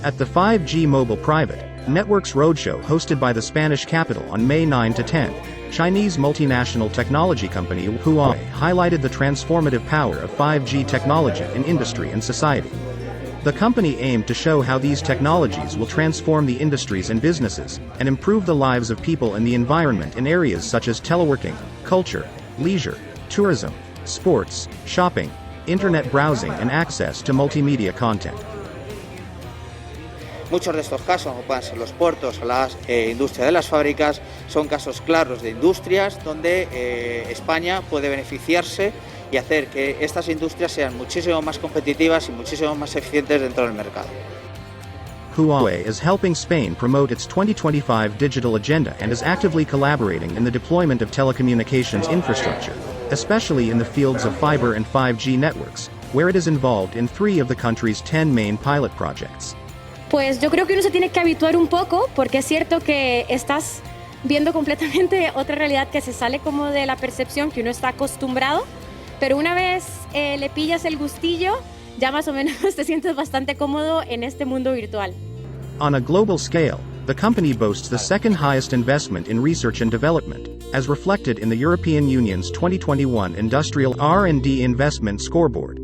At the 5G Mobile Private Networks Roadshow hosted by the Spanish capital on May 9 to 10, Chinese multinational technology company Huawei highlighted the transformative power of 5G technology in industry and society. The company aimed to show how these technologies will transform the industries and businesses, and improve the lives of people and the environment in areas such as teleworking, culture, leisure, tourism, sports, shopping, internet browsing and access to multimedia content. Muchos de estos casos, como pueden ser los puertos o la industria de las fábricas, son casos claros de industrias donde España puede beneficiarse y hacer que estas industrias sean muchísimo más competitivas y muchísimo más eficientes dentro del mercado. Huawei is helping Spain promote its 2025 digital agenda and is actively collaborating in the deployment of telecommunications infrastructure, especially in the fields of fiber and 5G networks, where it is involved in 3 of the country's 10 main pilot projects. Pues yo creo que uno se tiene que habituar un poco, porque es cierto que estás viendo completamente otra realidad que se sale como de la percepción que uno está acostumbrado, pero una vez le pillas el gustillo, ya más o menos te sientes bastante cómodo en este mundo virtual. On a global scale, the company boasts the second highest investment in research and development, as reflected in the European Union's 2021 Industrial R&D Investment Scoreboard.